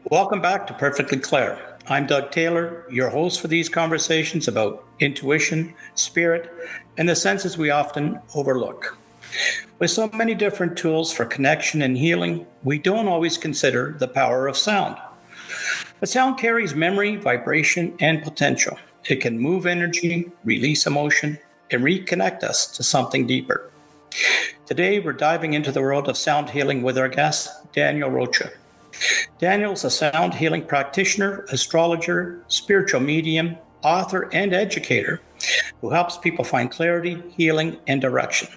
Welcome back to Perfectly Clear. I'm Doug Taylor, your host for these conversations about intuition, spirit, and the senses we often overlook. With so many different tools for connection and healing, we don't always consider the power of sound. But sound carries memory, vibration, and potential. It can move energy, release emotion, and reconnect us to something deeper. Today, we're diving into the world of sound healing with our guest, Daniel Rocha. Daniel's a sound healing practitioner, astrologer, spiritual medium, author, and educator who helps people find clarity, healing, and direction.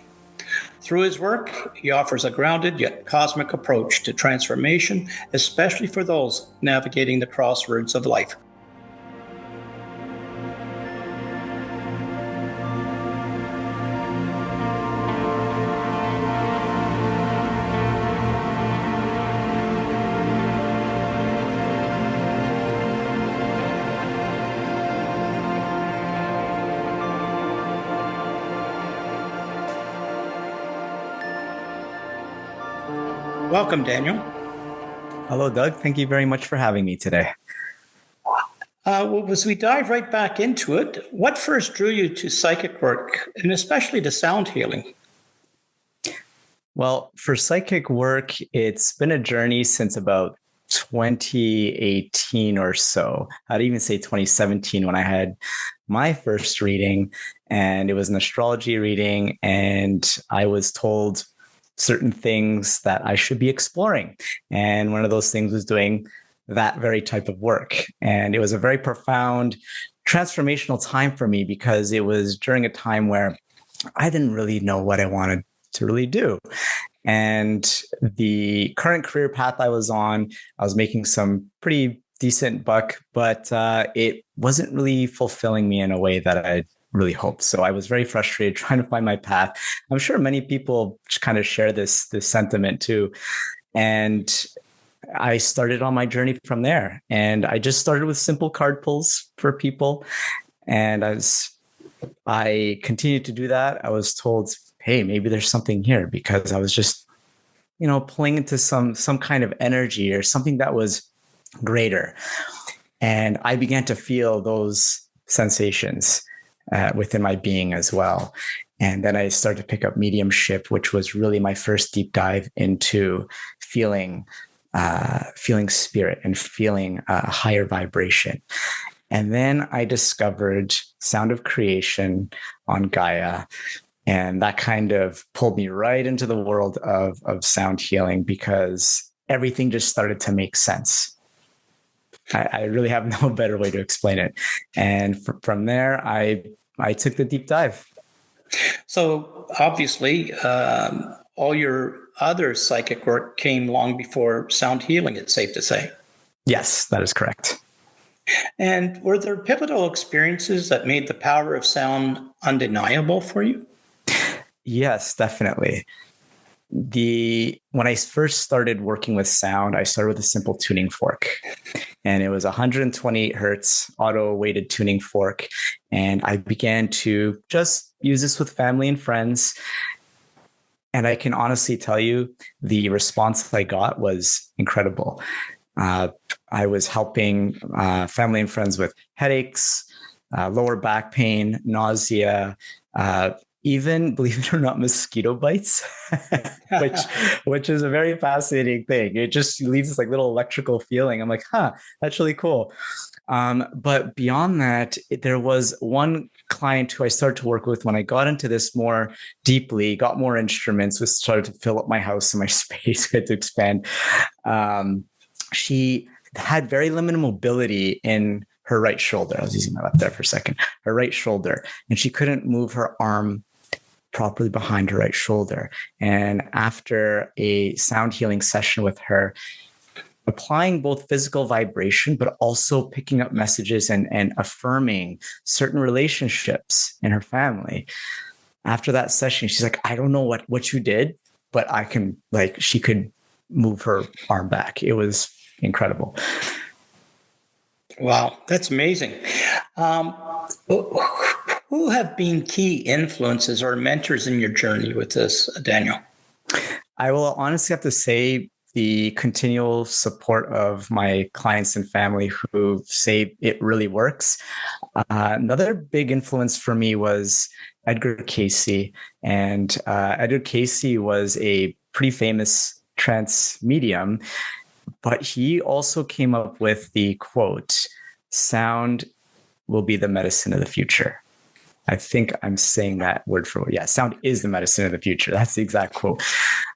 Through his work, he offers a grounded yet cosmic approach to transformation, especially for those navigating the crossroads of life. Welcome, Daniel. Hello, Doug. Thank you very much for having me today. As we dive right back into it, what first drew you to psychic work and especially to sound healing? Well, for psychic work, it's been a journey since about 2018 or so. I'd even say 2017 when I had my first reading, and it was an astrology reading, and I was told certain things that I should be exploring. And one of those things was doing that very type of work. And it was a very profound transformational time for me because it was during a time where I didn't really know what I wanted to really do. And the current career path I was on, I was making some pretty decent buck, but it wasn't really fulfilling me in a way that I really hoped. So I was very frustrated trying to find my path. I'm sure many people kind of share this sentiment too. And I started on my journey from there. And I just started with simple card pulls for people. And as I continued to do that, I was told, hey, maybe there's something here, because I was just, pulling into some kind of energy or something that was greater. And I began to feel those sensations within my being as well. And then I started to pick up mediumship, which was really my first deep dive into feeling spirit and feeling a higher vibration. And then I discovered Sound of Creation on Gaia. And that kind of pulled me right into the world of sound healing, because everything just started to make sense. I really have no better way to explain it. And from there, I took the deep dive. So obviously, all your other psychic work came long before sound healing, it's safe to say. Yes, that is correct. And were there pivotal experiences that made the power of sound undeniable for you? Yes, definitely. When I first started working with sound, I started with a simple tuning fork, and it was 128 hertz auto weighted tuning fork. And I began to just use this with family and friends. And I can honestly tell you, the response I got was incredible. I was helping family and friends with headaches, lower back pain, nausea, even, believe it or not, mosquito bites, which is a very fascinating thing. It just leaves this like little electrical feeling. I'm like, that's really cool. But beyond that, there was one client who I started to work with when I got into this more deeply, got more instruments, started to fill up my house and my space, had to expand. She had very limited mobility in her right shoulder. I was using my left there for a second. Her right shoulder, and she couldn't move her arm properly behind her right shoulder. And after a sound healing session with her, applying both physical vibration, but also picking up messages and affirming certain relationships in her family. After that session, she's like, I don't know what you did, but she could move her arm back. It was incredible. Wow, that's amazing. Who have been key influences or mentors in your journey with this, Daniel? I will honestly have to say, the continual support of my clients and family who say it really works. Another big influence for me was Edgar Cayce. And Edgar Cayce was a pretty famous trance medium, but he also came up with the quote, "Sound will be the medicine of the future." I think I'm saying that word for word. Yeah, sound is the medicine of the future. That's the exact quote.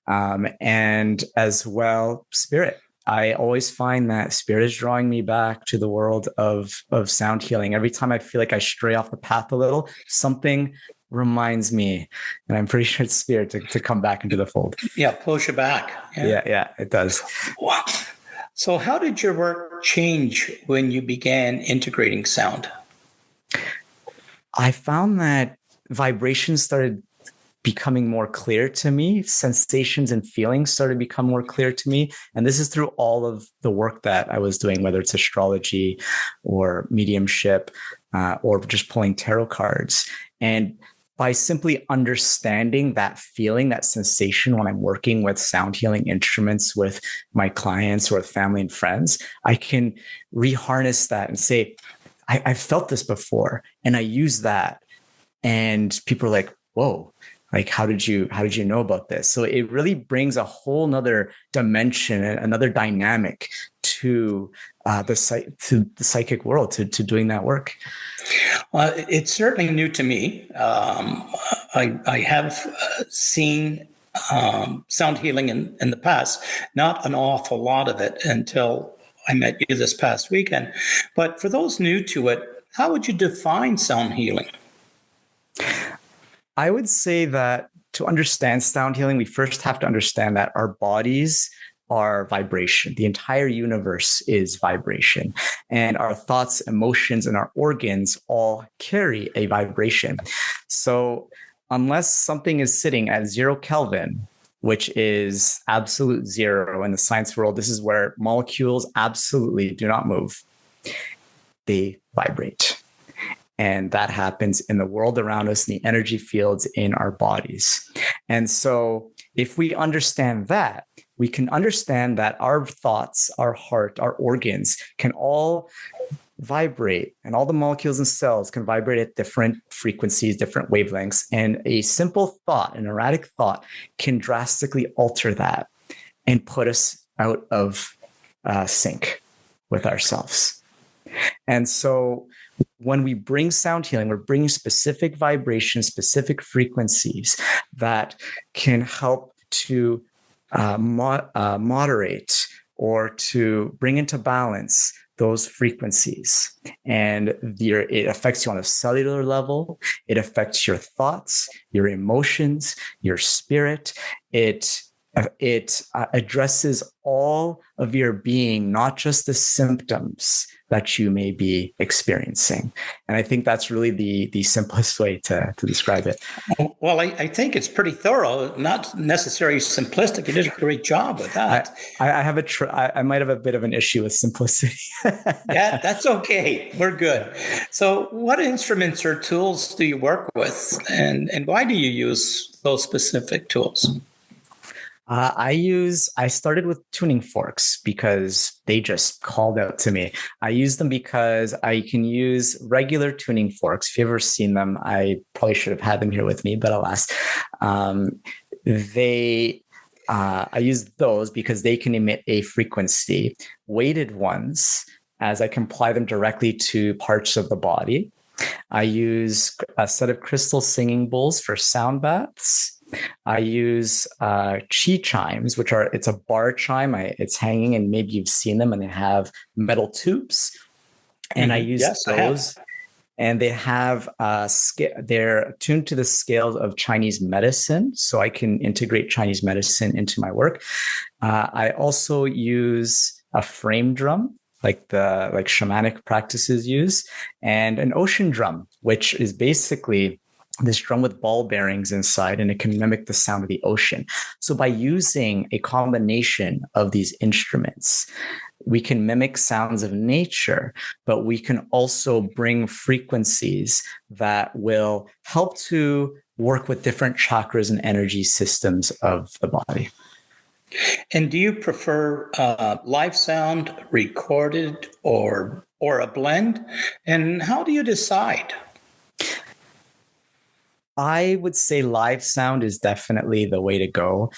And as well, spirit. I always find that spirit is drawing me back to the world of sound healing. Every time I feel like I stray off the path a little, something reminds me, and I'm pretty sure it's spirit to come back into the fold. Yeah, pulls you back. Yeah, it does. Wow. So how did your work change when you began integrating sound? I found that vibrations started becoming more clear to me. Sensations and feelings started to become more clear to me. And this is through all of the work that I was doing, whether it's astrology or mediumship or just pulling tarot cards. And by simply understanding that feeling, that sensation when I'm working with sound healing instruments with my clients or with family and friends, I can reharness that and say, I've felt this before, and I use that. And people are like, whoa, like, how did you know about this? So it really brings a whole nother dimension, another dynamic to the psychic world, to doing that work. It's certainly new to me. I have seen sound healing in the past, not an awful lot of it until I met you this past weekend. But for those new to it, how would you define sound healing? I would say that to understand sound healing, we first have to understand that our bodies are vibration. The entire universe is vibration. And our thoughts, emotions, and our organs all carry a vibration. So unless something is sitting at 0 Kelvin, which is absolute zero in the science world, this is where molecules absolutely do not move. They vibrate. And that happens in the world around us, in the energy fields in our bodies. And so if we understand that, we can understand that our thoughts, our heart, our organs can all vibrate, and all the molecules and cells can vibrate at different frequencies, different wavelengths. And a simple thought, an erratic thought, can drastically alter that and put us out of sync with ourselves. And so when we bring sound healing, we're bringing specific vibrations, specific frequencies that can help to moderate or to bring into balance those frequencies. And it affects you on a cellular level. It affects your thoughts, your emotions, your spirit. It addresses all of your being, not just the symptoms that you may be experiencing. And I think that's really the simplest way to describe it. Well, I think it's pretty thorough, not necessarily simplistic. You did a great job with that. I might have a bit of an issue with simplicity. Yeah, that's okay. We're good. So what instruments or tools do you work with, and why do you use those specific tools? I started with tuning forks because they just called out to me. I use them because I can use regular tuning forks. If you've ever seen them, I probably should have had them here with me, but alas. I use those because they can emit a frequency. Weighted ones, as I can apply them directly to parts of the body. I use a set of crystal singing bowls for sound baths. I use chi chimes, it's a bar chime. It's hanging, and maybe you've seen them, and they have metal tubes. And I use those, and they have they're tuned to the scale of Chinese medicine, so I can integrate Chinese medicine into my work. I also use a frame drum, like shamanic practices use, and an ocean drum, which is basically this drum with ball bearings inside, and it can mimic the sound of the ocean. So by using a combination of these instruments, we can mimic sounds of nature, but we can also bring frequencies that will help to work with different chakras and energy systems of the body. And do you prefer live sound, recorded, or a blend? And how do you decide? I would say live sound is definitely the way to go.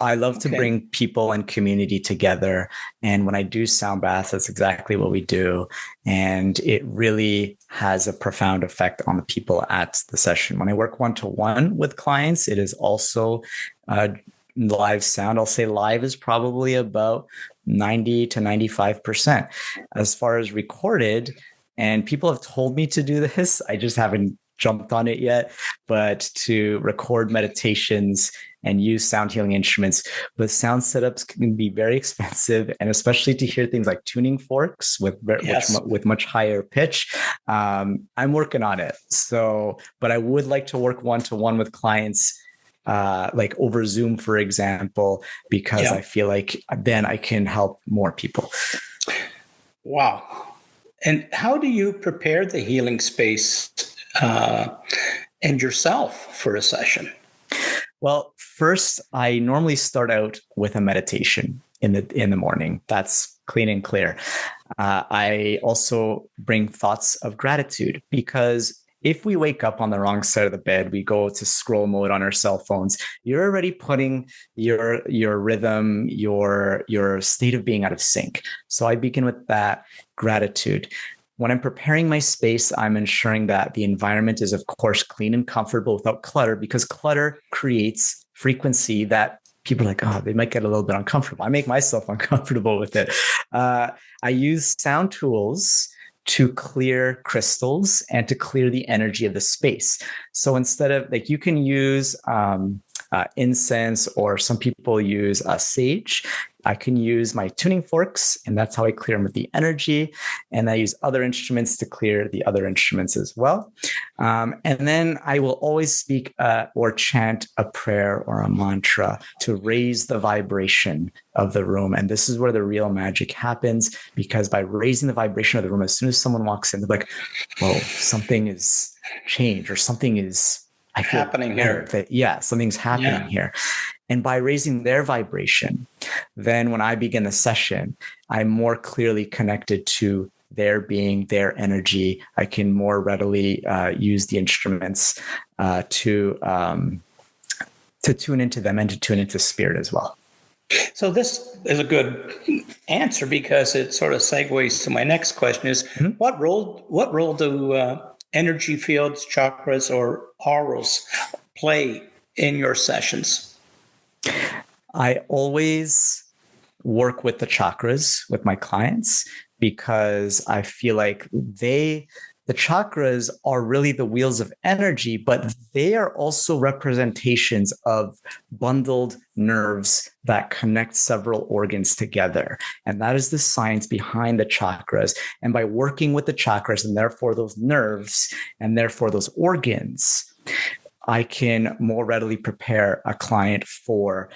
I love to Okay. bring people and community together. And when I do sound baths, that's exactly what we do. And it really has a profound effect on the people at the session. When I work one-to-one with clients, it is also live sound. I'll say live is probably about 90 to 95%. As far as recorded, and people have told me to do this, I just haven't jumped on it yet, but to record meditations and use sound healing instruments. But sound setups can be very expensive, and especially to hear things like tuning forks with much higher pitch. I'm working on it. So, but I would like to work one-to-one with clients, like over Zoom, for example, because I feel like then I can help more people. Wow. And how do you prepare the healing space and yourself for a session? Well, first, I normally start out with a meditation in the morning. That's clean and clear. I also bring thoughts of gratitude, because if we wake up on the wrong side of the bed, we go to scroll mode on our cell phones, you're already putting your rhythm, your state of being out of sync. So I begin with that gratitude. When I'm preparing my space, I'm ensuring that the environment is, of course, clean and comfortable without clutter, because clutter creates frequency that people are like, oh, they might get a little bit uncomfortable. I make myself uncomfortable with it. I use sound tools to clear crystals and to clear the energy of the space. So instead of like, you can use incense, or some people use sage. I can use my tuning forks, and that's how I clear them with the energy. And I use other instruments to clear the other instruments as well. And then I will always speak or chant a prayer or a mantra to raise the vibration of the room. And this is where the real magic happens, because by raising the vibration of the room, as soon as someone walks in, they're like, whoa, something is changed, or something is happening here. Something's happening here. And by raising their vibration, then when I begin the session, I'm more clearly connected to their being, their energy. I can more readily use the instruments to tune into them and to tune into spirit as well. So this is a good answer, because it sort of segues to my next question: is what role do energy fields, chakras, or auras play in your sessions? I always work with the chakras with my clients, because I feel like the chakras are really the wheels of energy, but they are also representations of bundled nerves that connect several organs together. And that is the science behind the chakras. And by working with the chakras, and therefore those nerves, and therefore those organs, I can more readily prepare a client for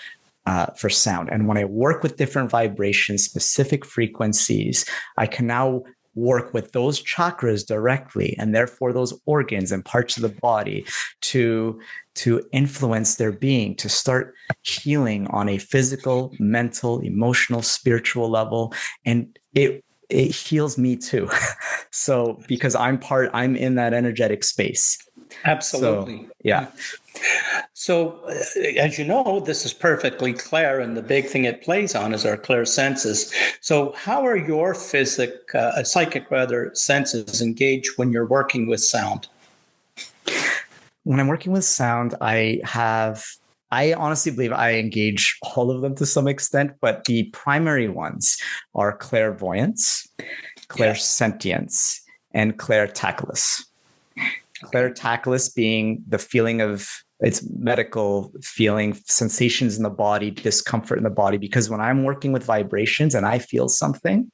sound. And when I work with different vibrations, specific frequencies, I can now work with those chakras directly, and therefore those organs and parts of the body to influence their being, to start healing on a physical, mental, emotional, spiritual level. And it heals me too. So because I'm in that energetic space. Absolutely. So, yeah. So, as you know, this is perfectly clear, and the big thing it plays on is our clear senses. So, how are your psychic senses engaged when you're working with sound? When I'm working with sound, I honestly believe I engage all of them to some extent, but the primary ones are clairvoyance, clairsentience, and clairtactylus. Clairtactylus being the feeling of, it's medical feeling, sensations in the body, discomfort in the body. Because when I'm working with vibrations and I feel something,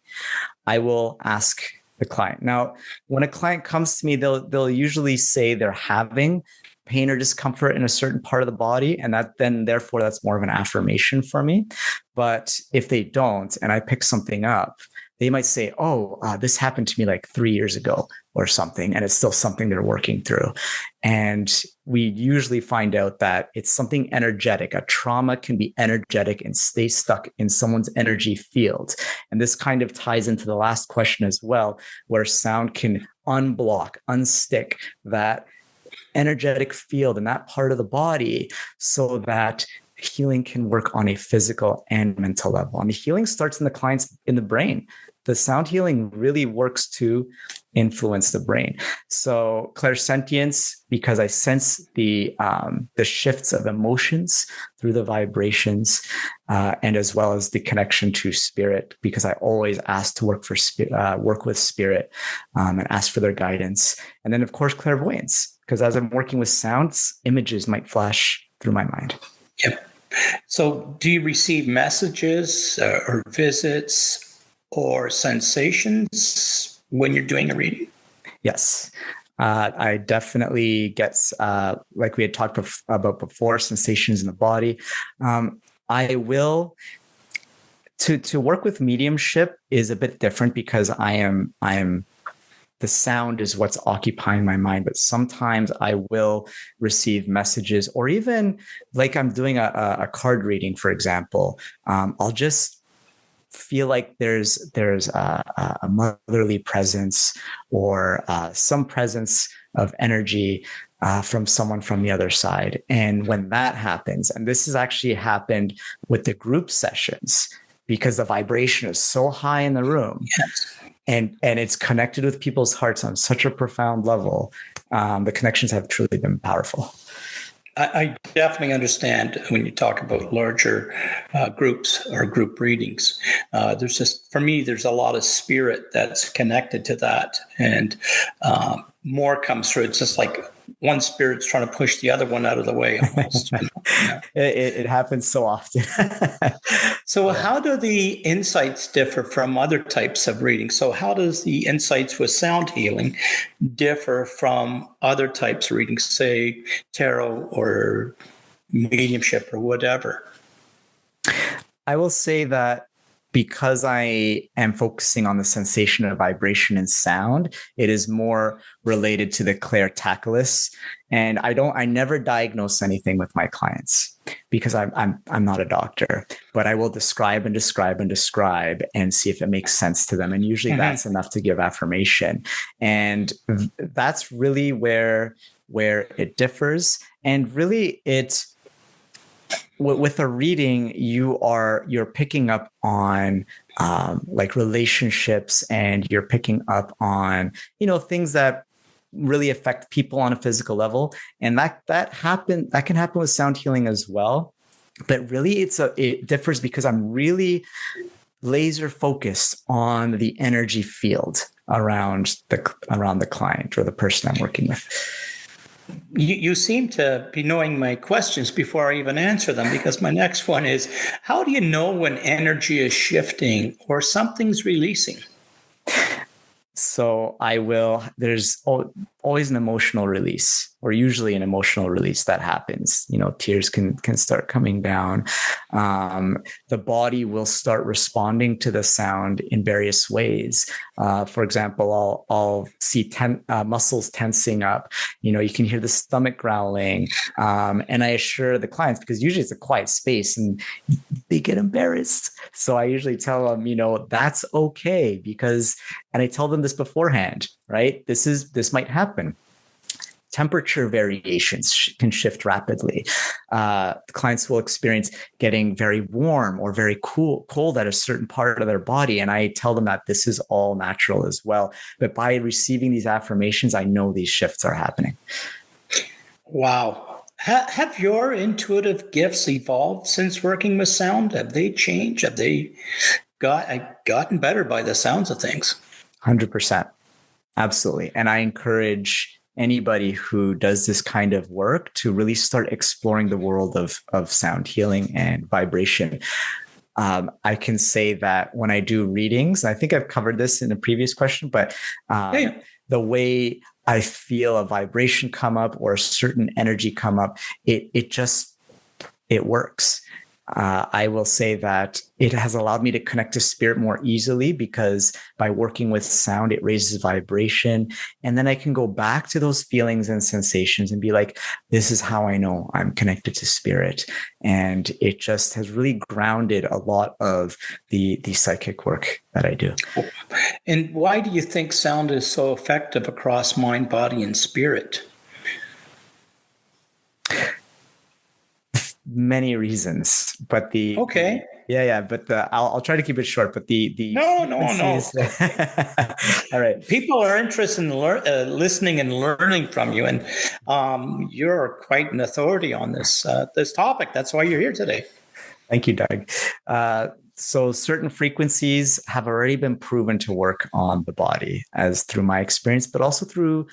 I will ask the client. Now, when a client comes to me, they'll usually say they're having pain or discomfort in a certain part of the body. And therefore, that's more of an affirmation for me. But if they don't, and I pick something up, they might say, oh, this happened to me like 3 years ago or something. And it's still something they're working through. And we usually find out that it's something energetic. A trauma can be energetic and stay stuck in someone's energy field. And this kind of ties into the last question as well, where sound can unblock, unstick that energetic field in that part of the body so that healing can work on a physical and mental level. And the healing starts in the brain. The sound healing really works to influence the brain. So clairsentience, because I sense the shifts of emotions through the vibrations, and as well as the connection to spirit, because I always ask to work with spirit, and ask for their guidance. And then, of course, clairvoyance, because as I'm working with sounds, images might flash through my mind. Yep. So do you receive messages or visits or sensations when you're doing a reading? Yes. I definitely get, like we had talked about before, sensations in the body. I will, to work with mediumship is a bit different because I am the sound is what's occupying my mind, but sometimes I will receive messages, or even like I'm doing a card reading, for example. I'll just feel like there's a motherly presence or some presence of energy from someone from the other side. And when that happens, and this has actually happened with the group sessions, because the vibration is so high in the room. Yes. And it's connected with people's hearts on such a profound level. The connections have truly been powerful. I definitely understand when you talk about larger groups or group readings. For me, there's a lot of spirit that's connected to that, and more comes through. It's just like one spirit's trying to push the other one out of the way almost. Yeah. It happens so often. So how do the insights differ from other types of readings? So how does the insights with sound healing differ from other types of readings, say tarot or mediumship or whatever? I will say that because I am focusing on the sensation of vibration and sound, it is more related to the clairtactilists. And I never diagnose anything with my clients because I'm not a doctor, but I will describe and see if it makes sense to them. And usually that's enough to give affirmation. And that's really where it differs. And really with a reading, you're picking up on like relationships, and you're picking up on, things that really affect people on a physical level. And that can happen with sound healing as well. But really it differs because I'm really laser focused on the energy field around the client or the person I'm working with. You seem to be knowing my questions before I even answer them, because my next one is, how do you know when energy is shifting or something's releasing? So there's always an emotional release, or usually an emotional release that happens. Tears can start coming down. The body will start responding to the sound in various ways. For example, I'll see muscles tensing up. You can hear the stomach growling. And I assure the clients, because usually it's a quiet space and they get embarrassed. So I usually tell them, that's okay, and I tell them this beforehand, right? This might happen. Temperature variations can shift rapidly. Clients will experience getting very warm or very cold at a certain part of their body. And I tell them that this is all natural as well. But by receiving these affirmations, I know these shifts are happening. Wow. Have your intuitive gifts evolved since working with sound? Have they changed? Have they gotten better by the sounds of things? 100%. Absolutely. And I encourage anybody who does this kind of work to really start exploring the world of sound healing and vibration. I can say that when I do readings, I think I've covered this in a previous question, but the way I feel a vibration come up or a certain energy come up, it works. I will say that it has allowed me to connect to spirit more easily because by working with sound, it raises vibration. And then I can go back to those feelings and sensations and be like, this is how I know I'm connected to spirit. And it just has really grounded a lot of the psychic work that I do. And why do you think sound is so effective across mind, body, and spirit? Many reasons, but I'll try to keep it short. But the no. All right, people are interested in listening and learning from you, and you're quite an authority on this topic. That's why you're here today. Thank you, Doug. So certain frequencies have already been proven to work on the body, as through my experience, but also through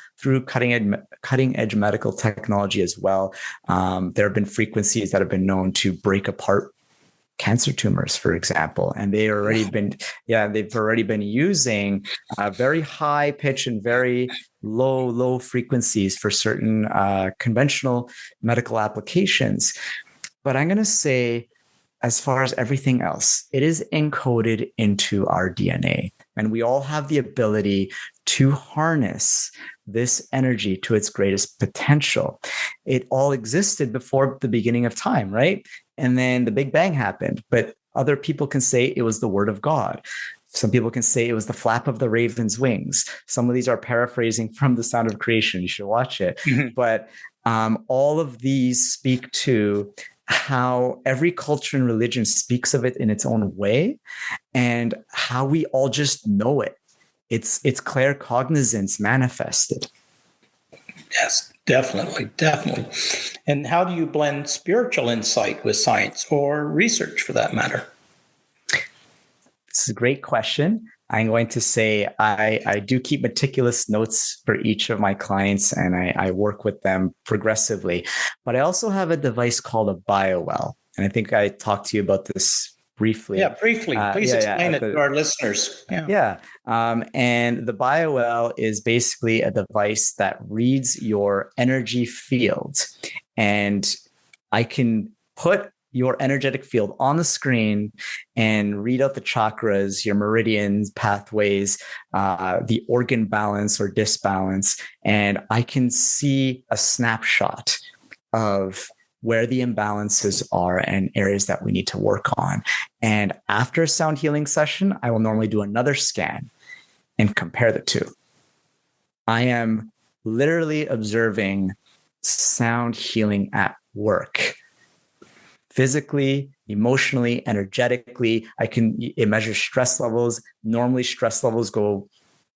cutting edge medical technology as well. There have been frequencies that have been known to break apart cancer tumors, for example, and they've already been using very high pitch and very low frequencies for certain conventional medical applications. But I'm going to say, as far as everything else, it is encoded into our DNA. And we all have the ability to harness this energy to its greatest potential. It all existed before the beginning of time, right? And then the Big Bang happened. But other people can say it was the word of God. Some people can say it was the flap of the raven's wings. Some of these are paraphrasing from The Sound of Creation. You should watch it. Mm-hmm. But all of these speak to how every culture and religion speaks of it in its own way, and how we all just know it. It's claircognizance manifested. Yes, definitely. And how do you blend spiritual insight with science or research, for that matter? This is a great question. I'm going to say I do keep meticulous notes for each of my clients, and I work with them progressively. But I also have a device called a BioWell. And I think I talked to you about this briefly. Yeah, briefly. Please explain it to our listeners. Yeah. And the BioWell is basically a device that reads your energy field. And I can put your energetic field on the screen and read out the chakras, your meridians, pathways, the organ balance or disbalance. And I can see a snapshot of where the imbalances are and areas that we need to work on. And after a sound healing session, I will normally do another scan and compare the two. I am literally observing sound healing at work. Physically, emotionally, energetically, it measures stress levels. Normally, stress levels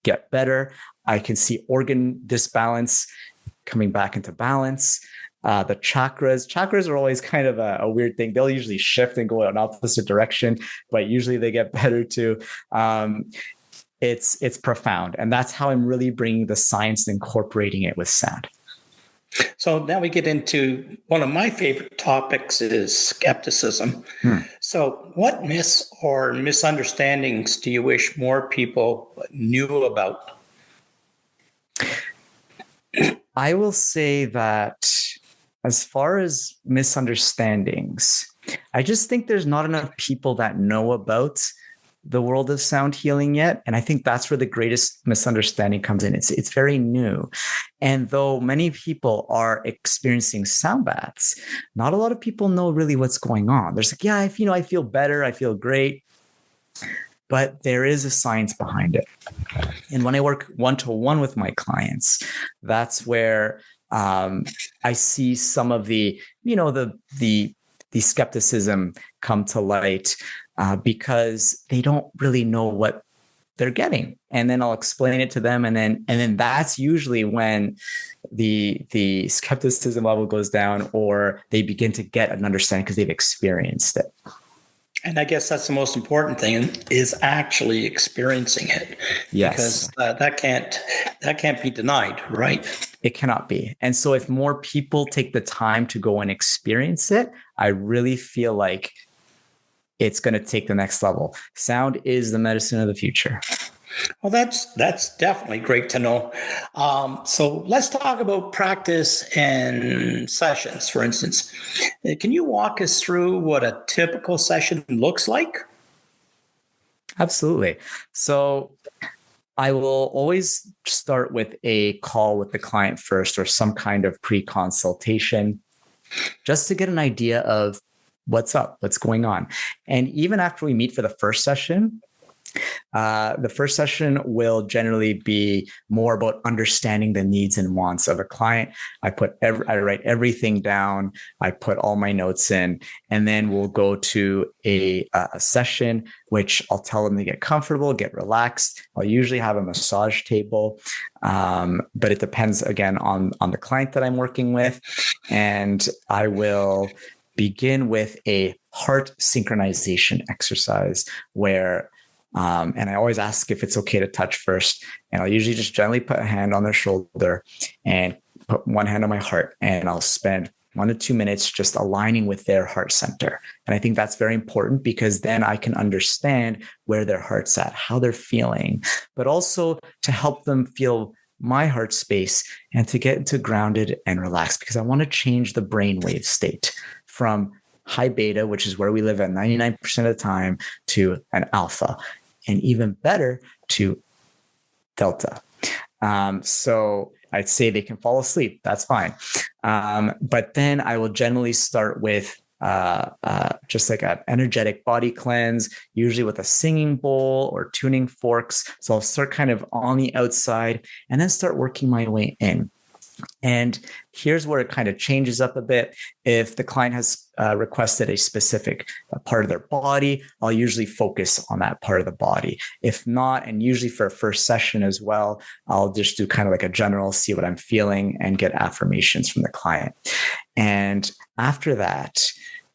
get better. I can see organ disbalance coming back into balance. The chakras are always kind of a weird thing. They'll usually shift and go in an opposite direction, but usually they get better too. It's profound. And that's how I'm really bringing the science and incorporating it with sound. So now we get into one of my favorite topics is skepticism. So what myths or misunderstandings do you wish more people knew about? I will say that as far as misunderstandings, I just think there's not enough people that know about the world of sound healing yet. And I think that's where the greatest misunderstanding comes in. It's very new. And though many people are experiencing sound baths, not a lot of people know really what's going on. There's like, yeah, I feel better. I feel great. But there is a science behind it. And when I work one-to-one with my clients, that's where I see some of the skepticism come to light. Because they don't really know what they're getting. And then I'll explain it to them. And then that's usually when the skepticism level goes down, or they begin to get an understanding because they've experienced it. And I guess that's the most important thing, is actually experiencing it. Yes. Because that can't be denied, right? It cannot be. And so if more people take the time to go and experience it, I really feel like it's going to take the next level. Sound is the medicine of the future. Well, that's definitely great to know. So let's talk about practice and sessions, for instance. Can you walk us through what a typical session looks like? Absolutely. So I will always start with a call with the client first or some kind of pre-consultation just to get an idea of what's up, what's going on. And even after we meet for the first session will generally be more about understanding the needs and wants of a client. I write everything down. I put all my notes in, and then we'll go to a session, which I'll tell them to get comfortable, get relaxed. I'll usually have a massage table, but it depends again on the client that I'm working with, and I will begin with a heart synchronization exercise where and I always ask if it's okay to touch first. And I'll usually just gently put a hand on their shoulder and put one hand on my heart. And I'll spend 1 to 2 minutes just aligning with their heart center. And I think that's very important because then I can understand where their heart's at, how they're feeling, but also to help them feel my heart space and to get into grounded and relaxed because I want to change the brainwave state from high beta, which is where we live at 99% of the time, to an alpha. And even better to delta. So I'd say they can fall asleep. That's fine. But then I will generally start with just like an energetic body cleanse, usually with a singing bowl or tuning forks. So I'll start kind of on the outside and then start working my way in. And here's where it kind of changes up a bit. If the client has requested a specific part of their body, I'll usually focus on that part of the body. If not, and usually for a first session as well, I'll just do kind of like a general, see what I'm feeling and get affirmations from the client. And after that,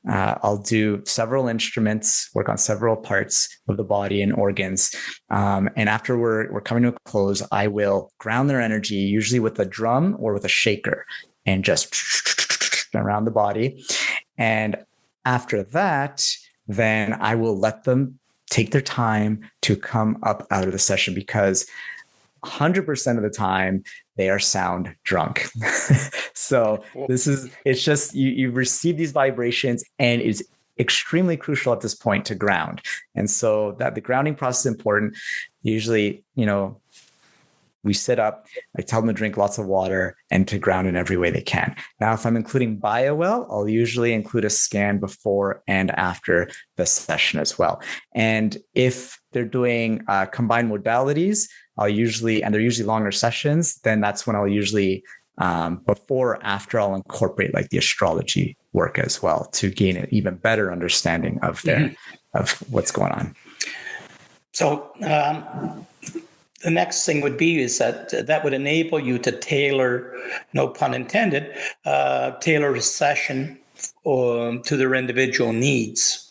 I'll do several instruments, work on several parts of the body and organs. And after we're coming to a close, I will ground their energy, usually with a drum or with a shaker, and just around the body. And after that, then I will let them take their time to come up out of the session because 100% of the time they are sound drunk. So it's just, you receive these vibrations and it's extremely crucial at this point to ground. And so that the grounding process is important. Usually, we sit up, I tell them to drink lots of water and to ground in every way they can. Now, if I'm including BioWell, I'll usually include a scan before and after the session as well. And if they're doing combined modalities, they're usually longer sessions, then that's when I'll usually, before or after, I'll incorporate like the astrology work as well to gain an even better understanding of of what's going on. So, the next thing would be is that would enable you to tailor, no pun intended, tailor a session to their individual needs.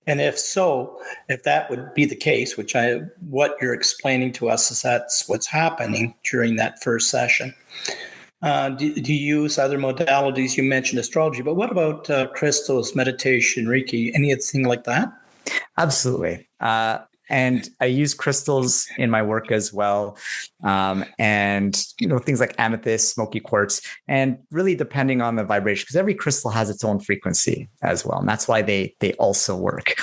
And if that would be the case, what you're explaining to us is that's what's happening during that first session. Do you use other modalities? You mentioned astrology, but what about crystals, meditation, Reiki, anything like that? Absolutely. And I use crystals in my work as well. And, things like amethyst, smoky quartz, and really depending on the vibration, because every crystal has its own frequency as well. And that's why they also work.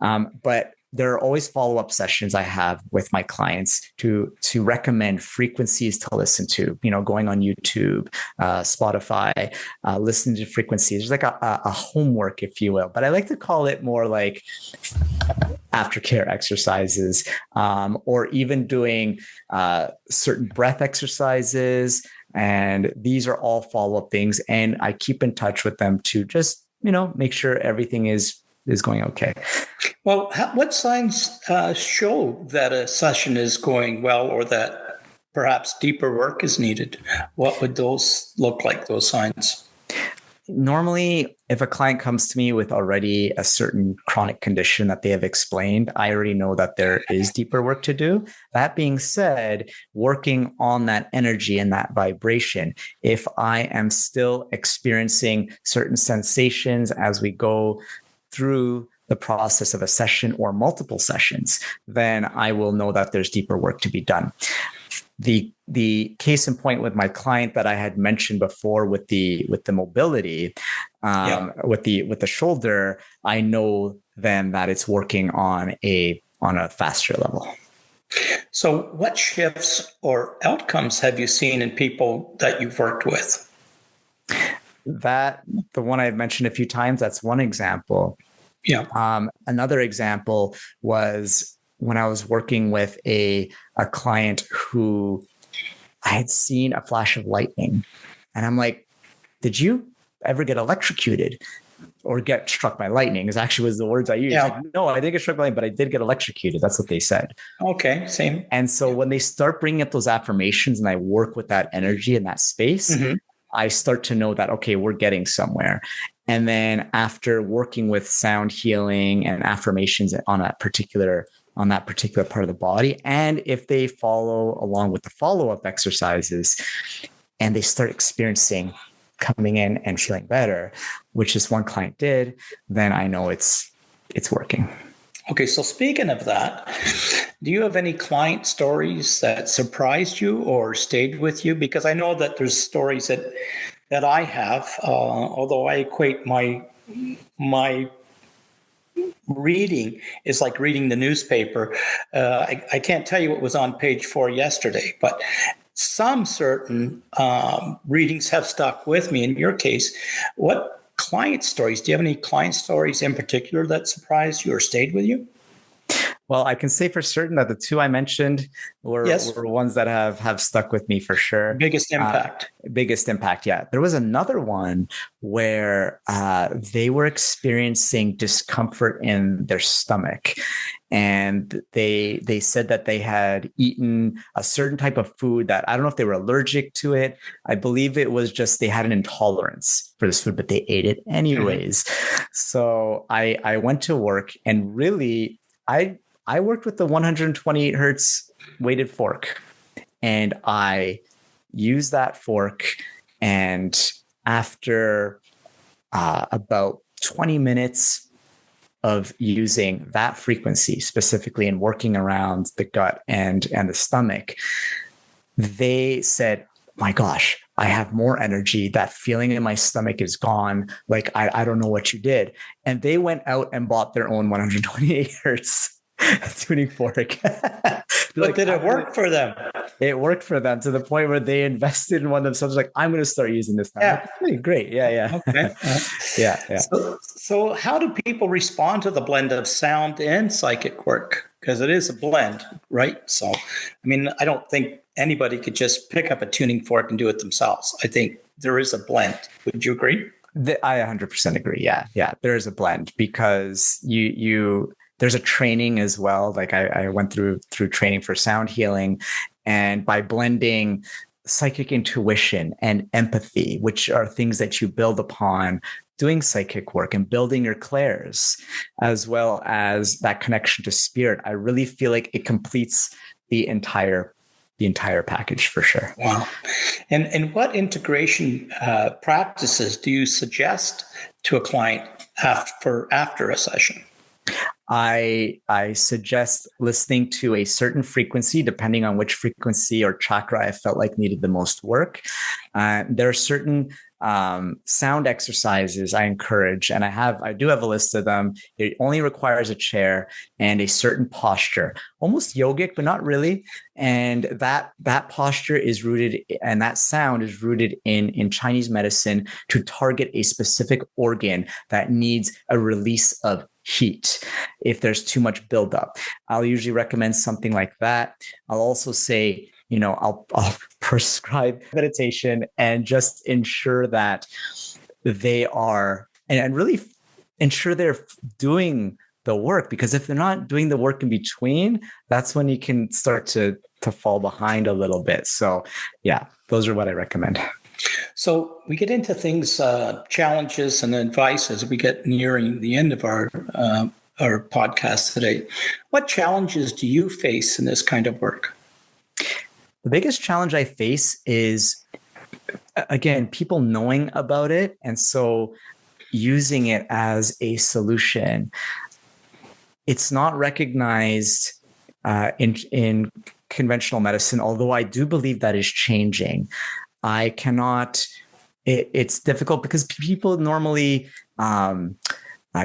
But there are always follow-up sessions I have with my clients to recommend frequencies to listen to, going on YouTube, Spotify, listening to frequencies. There's like a homework, if you will, but I like to call it more like aftercare exercises, or even doing certain breath exercises. And these are all follow-up things. And I keep in touch with them to just, make sure everything is going okay. Well, what signs show that a session is going well or that perhaps deeper work is needed? What would those look like, those signs? Normally, if a client comes to me with already a certain chronic condition that they have explained, I already know that there is deeper work to do. That being said, working on that energy and that vibration, if I am still experiencing certain sensations as we go through the process of a session or multiple sessions, then I will know that there's deeper work to be done. The case in point with my client that I had mentioned before with the mobility, with the shoulder, I know then that it's working on a faster level. So what shifts or outcomes have you seen in people that you've worked with? That the one I've mentioned a few times, that's one example. Yeah. Another example was when I was working with a client who I had seen a flash of lightning. And I'm like, did you ever get electrocuted or get struck by lightning? Is actually was the words I used. Yeah. Like, no, I didn't get struck by lightning, but I did get electrocuted. That's what they said. Okay, same. And so when they start bringing up those affirmations and I work with that energy in that space, I start to know that, okay, we're getting somewhere. And then after working with sound healing and affirmations on that particular part of the body, and if they follow along with the follow-up exercises and they start experiencing coming in and feeling better, which this one client did, then I know it's working. Okay, so speaking of that, do you have any client stories that surprised you or stayed with you? Because I know that there's stories that I have, although I equate my reading is like reading the newspaper. I can't tell you what was on page 4 yesterday, but some certain readings have stuck with me. In your case, what client stories? Do you have any client stories in particular that surprised you or stayed with you? Well, I can say for certain that the two I mentioned were ones that have stuck with me for sure. Biggest impact. Yeah. There was another one where they were experiencing discomfort in their stomach. And they said that they had eaten a certain type of food that I don't know if they were allergic to it. I believe it was just they had an intolerance for this food, but they ate it anyways. So I went to work and really I worked with the 128 hertz weighted fork, and I used that fork. And after about 20 minutes of using that frequency specifically and working around the gut and the stomach, they said, my gosh, I have more energy. That feeling in my stomach is gone. Like, I don't know what you did. And they went out and bought their own 128 hertz tuning fork. But did it work for them? It worked for them to the point where they invested in one themselves. Like, I'm going to start using this now. Yeah. Like, great. Yeah. Okay. Yeah. So how do people respond to the blend of sound and psychic work? Because it is a blend, right? So, I mean, I don't think anybody could just pick up a tuning fork and do it themselves. I think there is a blend. Would you agree? I 100% agree. Yeah. There is a blend because there's a training as well. Like I went through training for sound healing, and by blending psychic intuition and empathy, which are things that you build upon doing psychic work and building your clairs, as well as that connection to spirit, I really feel like it completes the entire package for sure. Wow. And what integration practices do you suggest to a client after a session? I suggest listening to a certain frequency, depending on which frequency or chakra I felt like needed the most work. There are certain sound exercises I encourage, and I do have a list of them. It only requires a chair and a certain posture, almost yogic, but not really. And that posture is rooted, and that sound is rooted in Chinese medicine to target a specific organ that needs a release of heat if there's too much buildup. I'll usually recommend something like that. I'll also say, I'll prescribe meditation and just ensure that they are, and really ensure they're doing the work, because if they're not doing the work in between, that's when you can start to fall behind a little bit. So yeah, those are what I recommend. So we get into things, challenges and advice as we get nearing the end of our podcast today. What challenges do you face in this kind of work? The biggest challenge I face is, again, people knowing about it and so using it as a solution. it's not recognized in conventional medicine, although I do believe that is changing. I cannot, it's difficult because people normally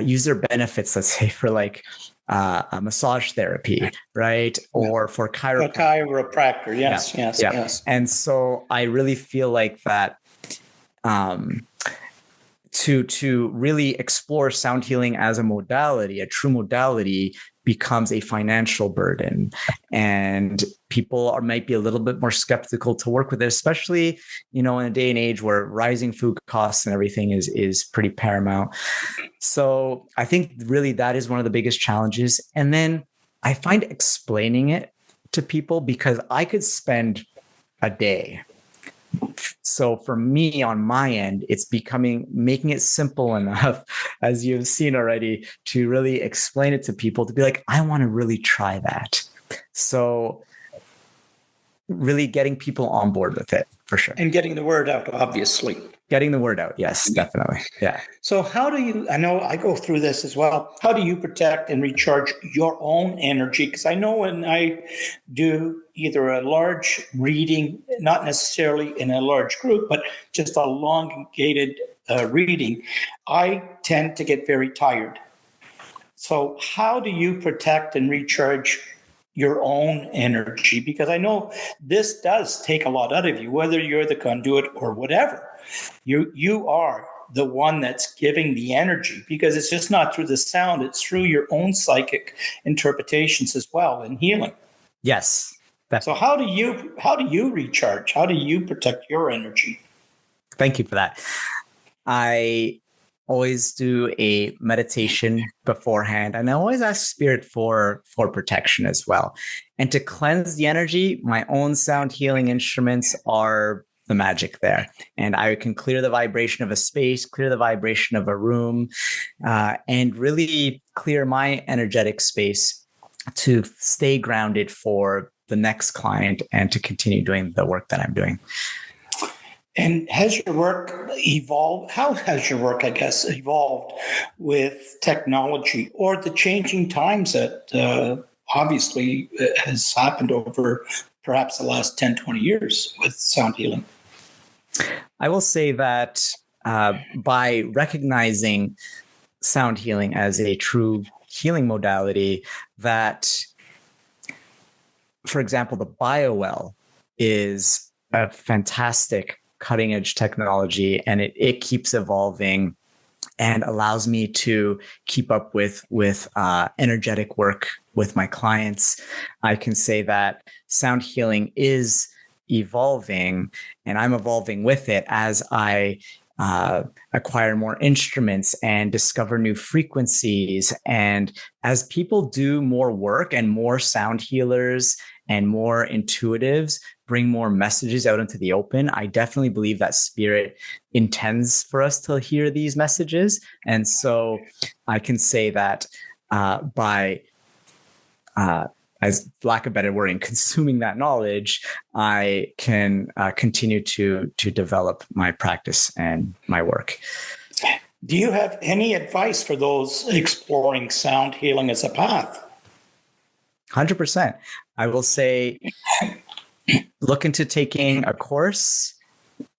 use their benefits, let's say, for like a massage therapy, right? Or for chiropractic. A chiropractor, yes. And so I really feel like that to really explore sound healing as a modality, a true modality, becomes a financial burden, and people might be a little bit more skeptical to work with it, especially, in a day and age where rising food costs and everything is pretty paramount. So I think really that is one of the biggest challenges. And then I find explaining it to people, because I could spend a day. So for me, on my end, it's making it simple enough, as you've seen already, to really explain it to people, to be like, I want to really try that. So really getting people on board with it, for sure. And getting the word out, obviously. Getting the word out. Yes, definitely. Yeah. So how do you, I know I go through this as well, how do you protect and recharge your own energy? Because I know when I do either a large reading, not necessarily in a large group, but just a elongated reading, I tend to get very tired. So how do you protect and recharge your own energy? Because I know this does take a lot out of you, whether you're the conduit or whatever. You are the one that's giving the energy, because it's just not through the sound, it's through your own psychic interpretations as well in healing. Yes. So how do you recharge? How do you protect your energy? Thank you for that. I always do a meditation beforehand, and I always ask spirit for protection as well. And to cleanse the energy, my own sound healing instruments are the magic there. And I can clear the vibration of a space, clear the vibration of a room, and really clear my energetic space to stay grounded for the next client and to continue doing the work that I'm doing. And has your work evolved? How has your work, I guess, evolved with technology or the changing times that obviously has happened over perhaps the last 10, 20 years with sound healing? I will say that by recognizing sound healing as a true healing modality, that, for example, the BioWell is a fantastic cutting edge technology, and it keeps evolving and allows me to keep up with energetic work with my clients. I can say that sound healing is evolving, and I'm evolving with it as I acquire more instruments and discover new frequencies. And as people do more work, and more sound healers and more intuitives bring more messages out into the open, I definitely believe that spirit intends for us to hear these messages. And so I can say that by as lack of better wording, consuming that knowledge, I can continue to develop my practice and my work. Do you have any advice for those exploring sound healing as a path? 100%. I will say, look into taking a course.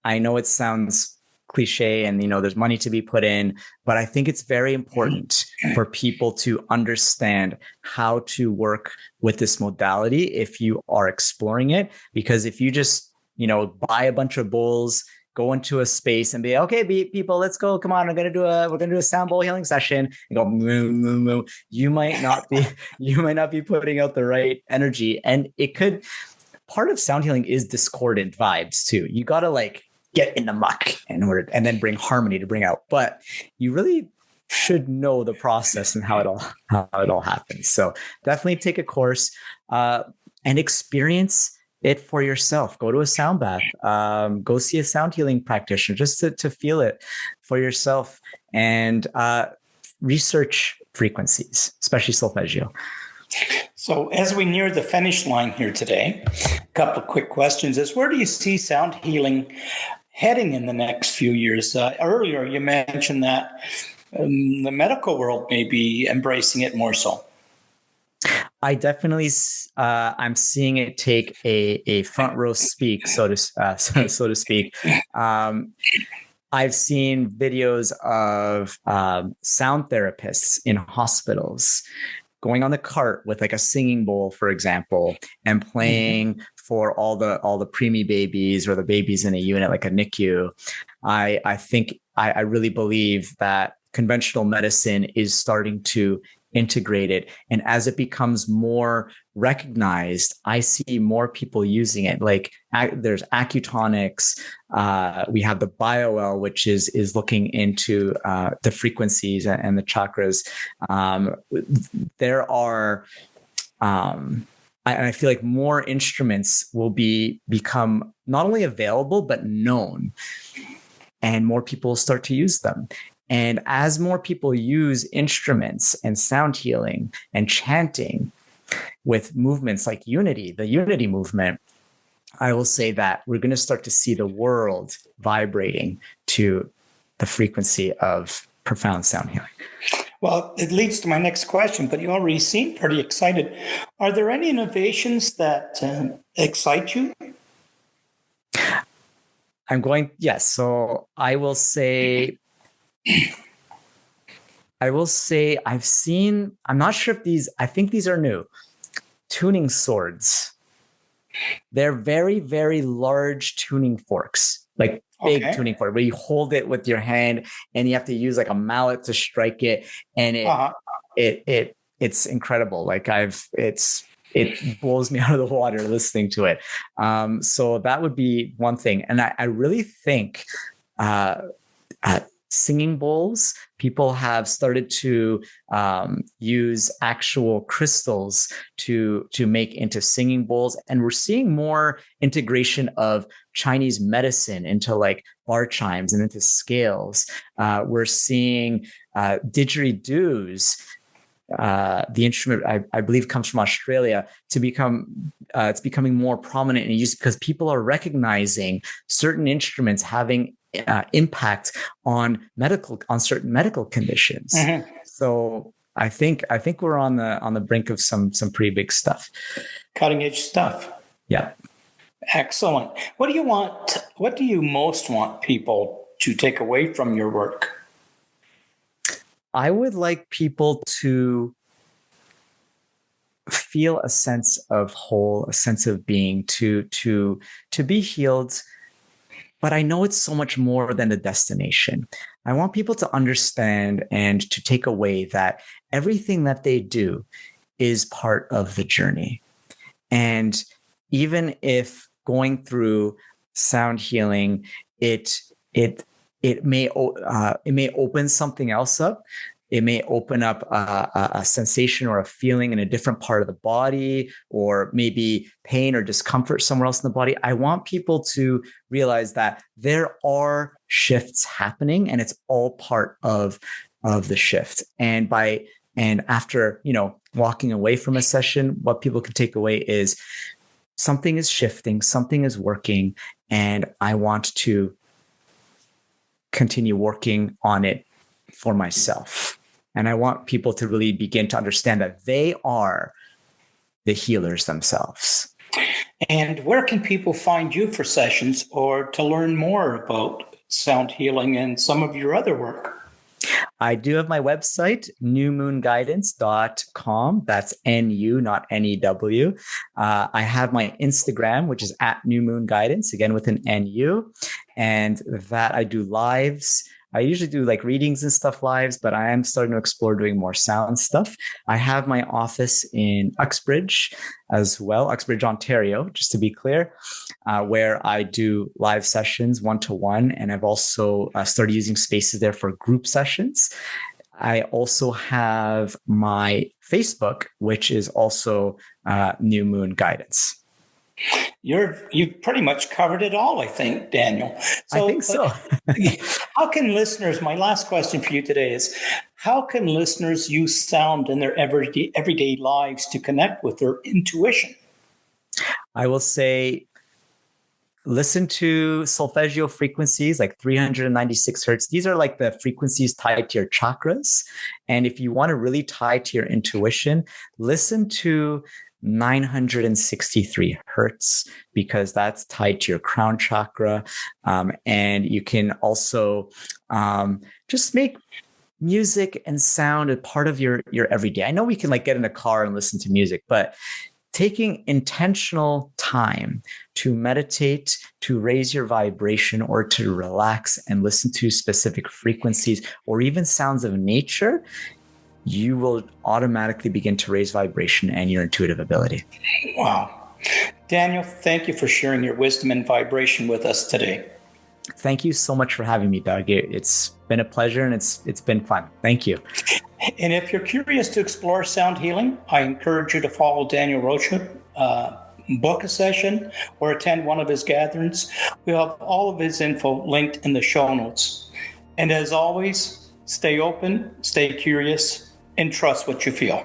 I know it sounds cliche and, there's money to be put in, but I think it's very important for people to understand how to work with this modality if you are exploring it. Because if you just, buy a bunch of bowls, go into a space and be, okay, people, let's go. Come on. We're going to do a sound bowl healing session, and go, moo, moo, moo. You might not be putting out the right energy. And part of sound healing is discordant vibes too. You got to get in the muck and then bring harmony to bring out. But you really should know the process and how it all happens. So definitely take a course and experience it for yourself. Go to a sound bath, go see a sound healing practitioner just to feel it for yourself, and research frequencies, especially solfeggio. So as we near the finish line here today, a couple of quick questions is, where do you see sound healing heading in the next few years? Earlier, you mentioned that the medical world may be embracing it more so. I definitely, I'm seeing it take a front row speak, so to speak. I've seen videos of sound therapists in hospitals going on the cart with like a singing bowl, for example, and playing for all the preemie babies or the babies in a unit like a NICU. I really believe that conventional medicine is starting to integrate it. And as it becomes more recognized, I see more people using it. Like there's acutonics. We have the BioL, which is looking into the frequencies and the chakras. There are, and I feel like more instruments will become not only available, but known, and more people start to use them. And as more people use instruments and sound healing and chanting with movements like Unity, the Unity movement, I will say that we're going to start to see the world vibrating to the frequency of profound sound healing. Well, it leads to my next question, but you already seem pretty excited. Are there any innovations that excite you? Yes. So I will say I've seen, I'm not sure if I think these are new, tuning swords. They're very, very large tuning forks, like big tuning fork, where you hold it with your hand and you have to use like a mallet to strike it. And it's incredible. Like it blows me out of the water listening to it. So that would be one thing. And I really think, singing bowls, people have started to use actual crystals to make into singing bowls, and we're seeing more integration of Chinese medicine into like bar chimes and into scales. We're seeing didgeridoos. The instrument I believe comes from Australia to become it's becoming more prominent in use because people are recognizing certain instruments having impact on certain medical conditions. Mm-hmm. So I think we're on the brink of some pretty big stuff. Cutting edge stuff. Yeah. Excellent. What do you most want people to take away from your work? I would like people to feel a sense of whole, a sense of being, to be healed. But I know it's so much more than the destination. I want people to understand and to take away that everything that they do is part of the journey. And even if going through sound healing, it may open something else up. It may open up a sensation or a feeling in a different part of the body, or maybe pain or discomfort somewhere else in the body. I want people to realize that there are shifts happening, and it's all part of the shift. And after walking away from a session, what people can take away is something is shifting, something is working, and I want to continue working on it for myself. And I want people to really begin to understand that they are the healers themselves. And where can people find you for sessions or to learn more about sound healing and some of your other work? I do have my website, newmoonguidance.com. That's NU, not NEW. I have my Instagram, which is @newmoonguidance, again with an NU. And that I do lives. I usually do like readings and stuff lives, but I am starting to explore doing more sound stuff. I have my office in Uxbridge as well, Uxbridge, Ontario, just to be clear, where I do live sessions 1-to-1. And I've also started using spaces there for group sessions. I also have my Facebook, which is also New Moon Guidance. You've pretty much covered it all, I think, Daniel. I think so. How can listeners, my last question for you today is, how can listeners use sound in their everyday lives to connect with their intuition? I will say listen to solfeggio frequencies like 396 hertz. These are like the frequencies tied to your chakras. And if you want to really tie to your intuition, listen to 963 hertz, because that's tied to your crown chakra. And you can also just make music and sound a part of your everyday. I know we can like get in a car and listen to music, but taking intentional time to meditate, to raise your vibration, or to relax and listen to specific frequencies or even sounds of nature, you will automatically begin to raise vibration and your intuitive ability. Wow. Daniel, thank you for sharing your wisdom and vibration with us today. Thank you so much for having me, Doug. It's been a pleasure and it's been fun. Thank you. And if you're curious to explore sound healing, I encourage you to follow Daniel Rocha, book a session, or attend one of his gatherings. We'll have all of his info linked in the show notes. And as always, stay open, stay curious, and trust what you feel.